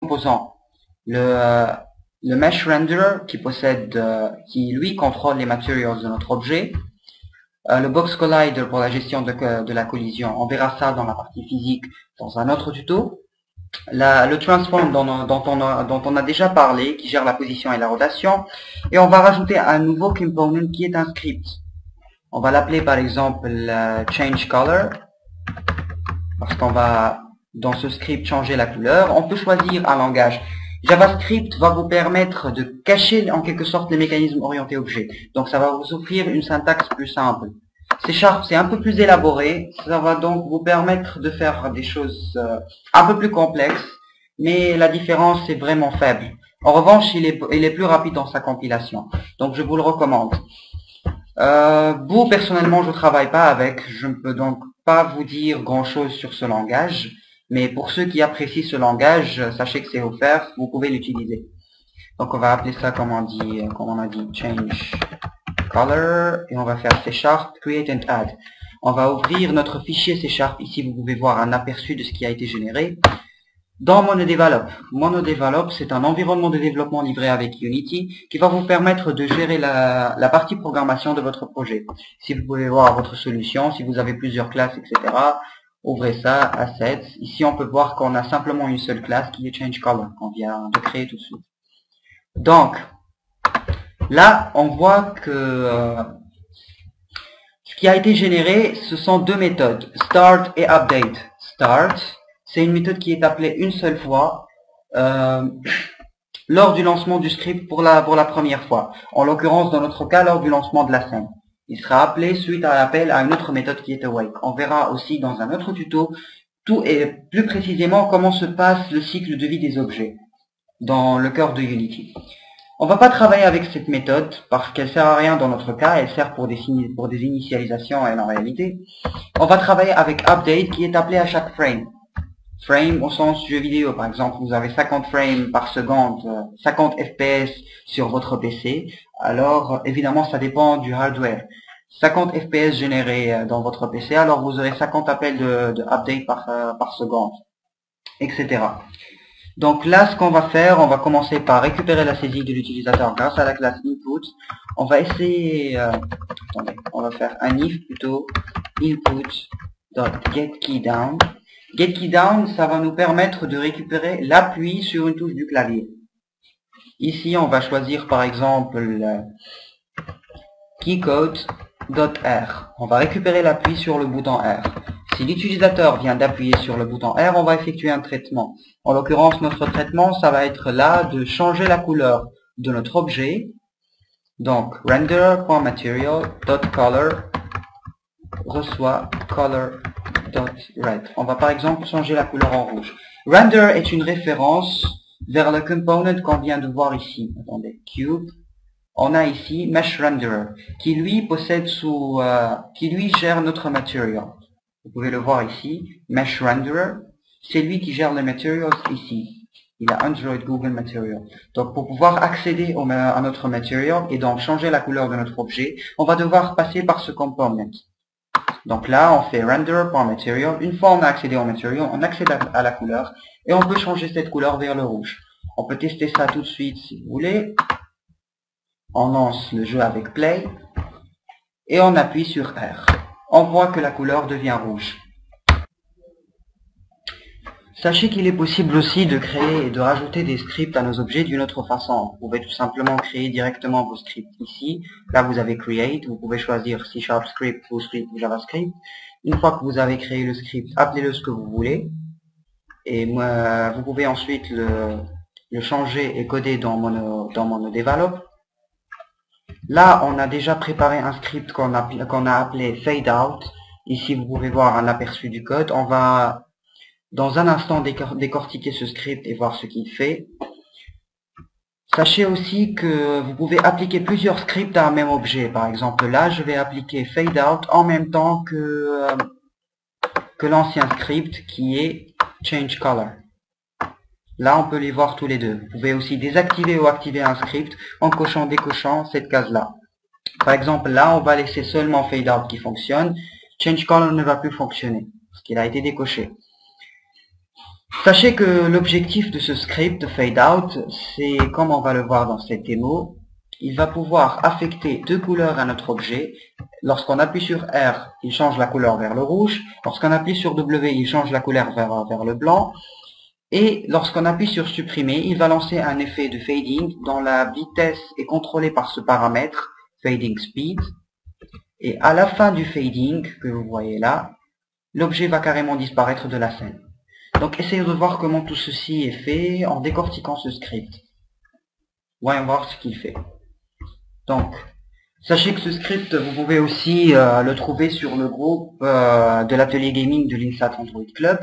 composants. Le Mesh Renderer qui lui contrôle les materials de notre objet. Le Box Collider pour la gestion de la collision. On verra ça dans la partie physique dans un autre tuto. Le Transform dont on a déjà parlé, qui gère la position et la rotation. Et on va rajouter un nouveau component qui est un script. On va l'appeler par exemple Change Color, parce qu'on va dans ce script changer la couleur. On peut choisir un langage. JavaScript va vous permettre de cacher en quelque sorte les mécanismes orientés objet. Donc ça va vous offrir une syntaxe plus simple. C#, c'est un peu plus élaboré. Ça va donc vous permettre de faire des choses un peu plus complexes, mais la différence est vraiment faible. En revanche, il est plus rapide dans sa compilation. Donc je vous le recommande. Personnellement, je ne travaille pas avec. Je ne peux donc pas vous dire grand-chose sur ce langage. Mais pour ceux qui apprécient ce langage, sachez que c'est offert, vous pouvez l'utiliser. Donc on va appeler ça comme on a dit, change color, et on va faire C# create and add. On va ouvrir notre fichier C#. Ici vous pouvez voir un aperçu de ce qui a été généré. Dans MonoDevelop. MonoDevelop, c'est un environnement de développement livré avec Unity qui va vous permettre de gérer la partie programmation de votre projet. Si vous pouvez voir votre solution, si vous avez plusieurs classes, etc., ouvrez ça, Assets. Ici, on peut voir qu'on a simplement une seule classe qui est ChangeColor, qu'on vient de créer tout de suite. Donc, là, on voit que ce qui a été généré, ce sont deux méthodes, Start et Update. Start, c'est une méthode qui est appelée une seule fois lors du lancement du script pour la première fois. En l'occurrence, dans notre cas, lors du lancement de la scène. Il sera appelé suite à l'appel à une autre méthode qui est awake. On verra aussi dans un autre tuto tout et plus précisément comment se passe le cycle de vie des objets dans le cœur de Unity. On va pas travailler avec cette méthode parce qu'elle sert à rien dans notre cas, elle sert pour des initialisations en réalité. On va travailler avec Update qui est appelé à chaque frame. Frame au sens jeu vidéo, par exemple, vous avez 50 frames par seconde, 50 FPS sur votre PC, alors évidemment ça dépend du hardware. 50 FPS générés dans votre PC, alors vous aurez 50 appels de update par seconde, etc. Donc là, ce qu'on va faire, on va commencer par récupérer la saisie de l'utilisateur grâce à la classe input. On va essayer, attendez, on va faire un if plutôt, input.getKeyDown. GetKeyDown, ça va nous permettre de récupérer l'appui sur une touche du clavier. Ici, on va choisir par exemple keycode.r. On va récupérer l'appui sur le bouton R. Si l'utilisateur vient d'appuyer sur le bouton R, on va effectuer un traitement. En l'occurrence, notre traitement, ça va être là de changer la couleur de notre objet. Donc, render.material.color reçoit color.red. On va par exemple changer la couleur en rouge. Render est une référence vers le component qu'on vient de voir ici. Attendez, cube. On a ici Mesh Renderer, qui lui qui lui gère notre material. Vous pouvez le voir ici, Mesh Renderer, c'est lui qui gère les materials ici. Il a Android Google Material. Donc pour pouvoir accéder à notre material et donc changer la couleur de notre objet, on va devoir passer par ce component. Donc là, on fait render.material. Une fois on a accédé au material, on accède à la couleur et on peut changer cette couleur vers le rouge. On peut tester ça tout de suite si vous voulez. On lance le jeu avec Play et on appuie sur R. On voit que la couleur devient rouge. Sachez qu'il est possible aussi de créer et de rajouter des scripts à nos objets d'une autre façon. Vous pouvez tout simplement créer directement vos scripts ici. Là, vous avez Create. Vous pouvez choisir C# script ou script ou JavaScript. Une fois que vous avez créé le script, appelez-le ce que vous voulez. Et vous pouvez ensuite le changer et coder dans MonoDevelop. Là, on a déjà préparé un script qu'on a appelé Fade Out. Ici, vous pouvez voir un aperçu du code. On va dans un instant décortiquer ce script et voir ce qu'il fait. Sachez aussi que vous pouvez appliquer plusieurs scripts à un même objet. Par exemple, là, je vais appliquer Fade Out en même temps que l'ancien script qui est Change Color. Là, on peut les voir tous les deux. Vous pouvez aussi désactiver ou activer un script en décochant cette case-là. Par exemple, là, on va laisser seulement Fade Out qui fonctionne. Change Color ne va plus fonctionner, parce qu'il a été décoché. Sachez que l'objectif de ce script de fade out, c'est comme on va le voir dans cette démo, il va pouvoir affecter deux couleurs à notre objet. Lorsqu'on appuie sur R, il change la couleur vers le rouge. Lorsqu'on appuie sur W, il change la couleur vers le blanc. Et lorsqu'on appuie sur supprimer, il va lancer un effet de fading dont la vitesse est contrôlée par ce paramètre, fading speed. Et à la fin du fading, que vous voyez là, l'objet va carrément disparaître de la scène. Donc essayez de voir comment tout ceci est fait en décortiquant ce script. Voyons voir ce qu'il fait. Donc, sachez que ce script, vous pouvez aussi le trouver sur le groupe de l'atelier gaming de l'INSAT Android Club.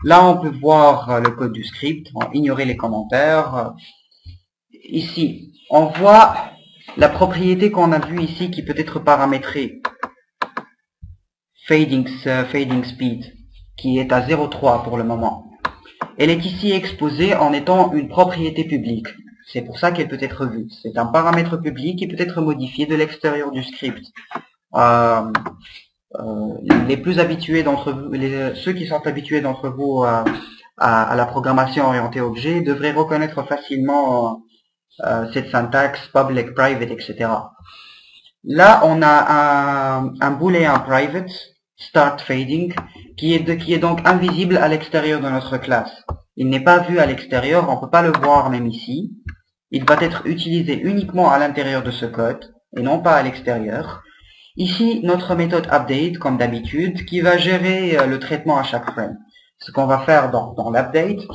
Là, on peut voir le code du script, ignorer les commentaires. Ici, on voit la propriété qu'on a vue ici qui peut être paramétrée. Fading speed, qui est à 0,3 pour le moment. Elle est ici exposée en étant une propriété publique. C'est pour ça qu'elle peut être vue. C'est un paramètre public qui peut être modifié de l'extérieur du script. Les plus habitués d'entre vous, ceux qui sont habitués d'entre vous à la programmation orientée objet devraient reconnaître facilement cette syntaxe public, private, etc. Là, on a un booléen private, start fading, qui est donc invisible à l'extérieur de notre classe. Il n'est pas vu à l'extérieur, on ne peut pas le voir même ici. Il va être utilisé uniquement à l'intérieur de ce code, et non pas à l'extérieur. Ici, notre méthode update, comme d'habitude, qui va gérer le traitement à chaque frame. Ce qu'on va faire dans l'update,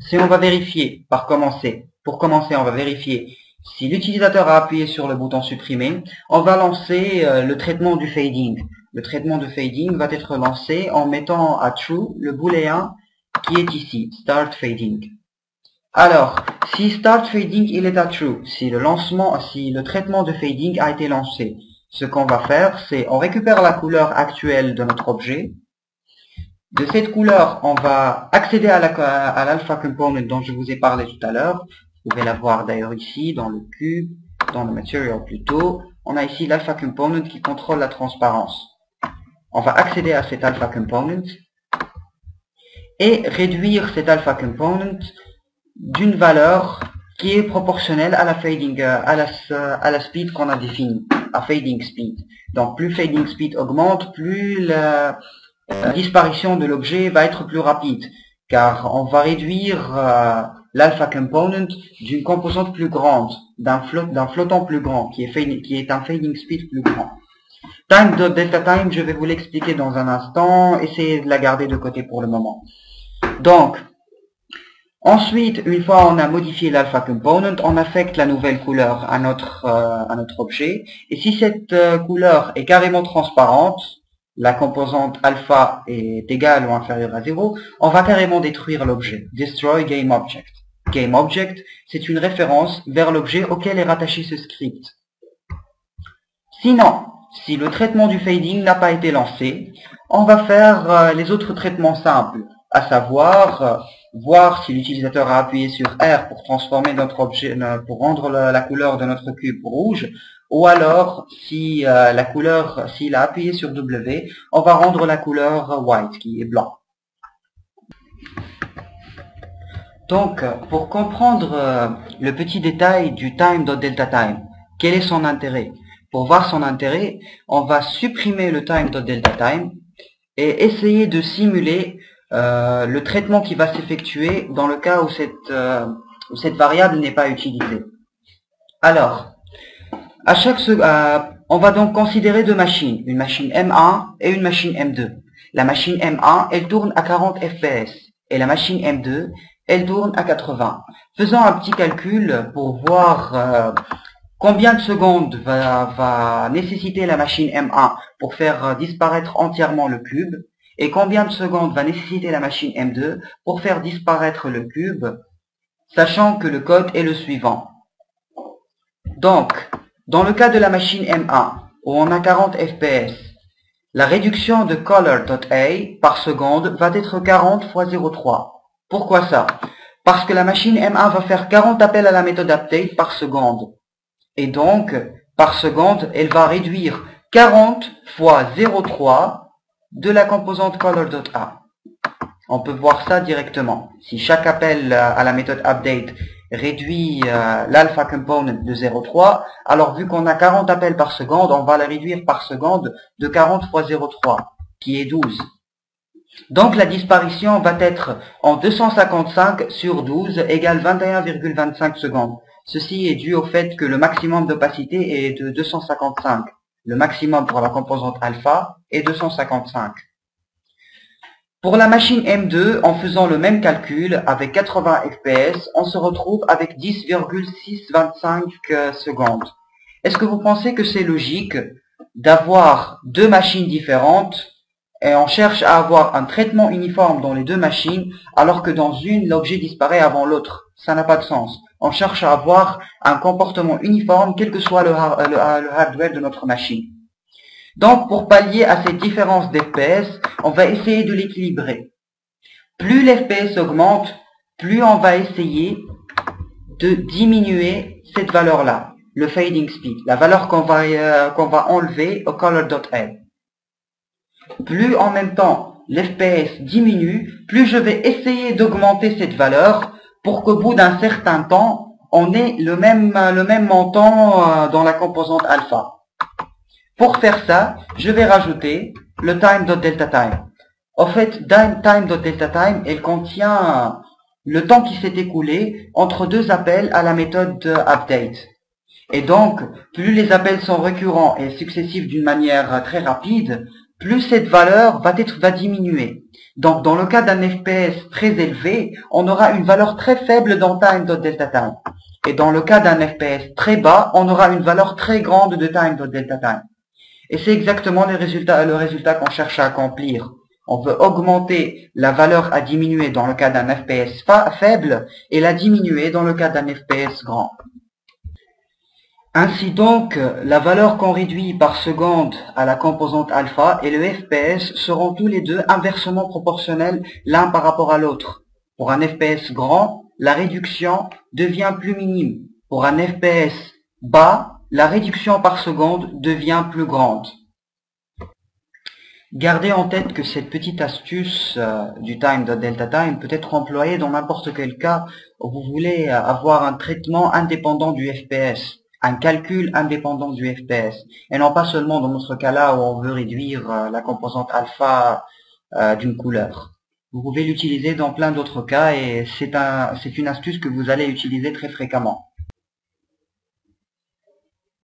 c'est on va vérifier, pour commencer, on va vérifier si l'utilisateur a appuyé sur le bouton supprimer, on va lancer le traitement du fading. Le traitement de fading va être lancé en mettant à true le booléen qui est ici, start fading. Alors, si start fading il est à true, si le traitement de fading a été lancé, ce qu'on va faire, c'est on récupère la couleur actuelle de notre objet. De cette couleur, on va accéder à l'alpha component dont je vous ai parlé tout à l'heure. Vous pouvez la voir d'ailleurs ici, dans le cube, dans le material plutôt. On a ici l'alpha component qui contrôle la transparence. On va accéder à cet alpha component et réduire cet alpha component d'une valeur qui est proportionnelle à la fading, à la speed qu'on a définie, à fading speed. Donc plus fading speed augmente, plus la disparition de l'objet va être plus rapide, car on va réduire l'alpha component d'une composante plus grande, d'un flottant plus grand, qui est un fading speed plus grand. Delta time, je vais vous l'expliquer dans un instant, essayez de la garder de côté pour le moment. Donc, ensuite, une fois on a modifié l'alpha component, on affecte la nouvelle couleur à notre objet, et si cette couleur est carrément transparente, la composante alpha est égale ou inférieure à 0, on va carrément détruire l'objet. Destroy game object. Game object, c'est une référence vers l'objet auquel est rattaché ce script. Sinon, si le traitement du fading n'a pas été lancé, on va faire les autres traitements simples, à savoir voir si l'utilisateur a appuyé sur R pour transformer notre objet, pour rendre la couleur de notre cube rouge, ou alors si s'il a appuyé sur W, on va rendre la couleur white, qui est blanc. Donc, pour comprendre le petit détail du time.deltaTime, quel est son intérêt? Pour voir son intérêt, on va supprimer le time.deltaTime et essayer de simuler le traitement qui va s'effectuer dans le cas où cette variable n'est pas utilisée. Alors, on va donc considérer deux machines, une machine M1 et une machine M2. La machine M1, elle tourne à 40 fps et la machine M2, elle tourne à 80. Faisons un petit calcul pour voir combien de secondes va nécessiter la machine M1 pour faire disparaître entièrement le cube et combien de secondes va nécessiter la machine M2 pour faire disparaître le cube, sachant que le code est le suivant. Donc, dans le cas de la machine M1, où on a 40 fps, la réduction de color.a par seconde va être 40 fois 0,3. Pourquoi ça? Parce que la machine M1 va faire 40 appels à la méthode update par seconde. Et donc, par seconde, elle va réduire 40 fois 0,3 de la composante color.a. On peut voir ça directement. Si chaque appel à la méthode update réduit l'alpha component de 0,3, alors vu qu'on a 40 appels par seconde, on va le réduire par seconde de 40 fois 0,3, qui est 12. Donc la disparition va être en 255 sur 12 égale 21,25 secondes. Ceci est dû au fait que le maximum d'opacité est de 255. Le maximum pour la composante alpha est 255. Pour la machine M2, en faisant le même calcul avec 80 fps, on se retrouve avec 10,625 secondes. Est-ce que vous pensez que c'est logique d'avoir deux machines différentes et on cherche à avoir un traitement uniforme dans les deux machines alors que dans une, l'objet disparaît avant l'autre? Ça n'a pas de sens. On cherche à avoir un comportement uniforme quel que soit le hardware de notre machine. Donc, pour pallier à cette différence d'FPS, on va essayer de l'équilibrer. Plus l'FPS augmente, plus on va essayer de diminuer cette valeur-là, le fading speed, la valeur qu'on va enlever au color.l. Plus en même temps l'FPS diminue, plus je vais essayer d'augmenter cette valeur pour qu'au bout d'un certain temps, on ait le même montant dans la composante alpha. Pour faire ça, je vais rajouter le time.deltaTime. En fait, time.deltaTime, elle contient le temps qui s'est écoulé entre deux appels à la méthode update. Et donc, plus les appels sont récurrents et successifs d'une manière très rapide, plus cette valeur va diminuer. Donc, dans le cas d'un FPS très élevé, on aura une valeur très faible dans time.deltaTime. Et dans le cas d'un FPS très bas, on aura une valeur très grande de time.deltaTime. Et c'est exactement le résultat qu'on cherche à accomplir. On veut augmenter la valeur à diminuer dans le cas d'un FPS faible et la diminuer dans le cas d'un FPS grand. Ainsi donc, la valeur qu'on réduit par seconde à la composante alpha et le FPS seront tous les deux inversement proportionnels l'un par rapport à l'autre. Pour un FPS grand, la réduction devient plus minime. Pour un FPS bas, la réduction par seconde devient plus grande. Gardez en tête que cette petite astuce du time.deltaTime peut être employée dans n'importe quel cas où vous voulez avoir un traitement indépendant du FPS, un calcul indépendant du FPS, et non pas seulement dans notre cas-là où on veut réduire la composante alpha d'une couleur. Vous pouvez l'utiliser dans plein d'autres cas et c'est une astuce que vous allez utiliser très fréquemment.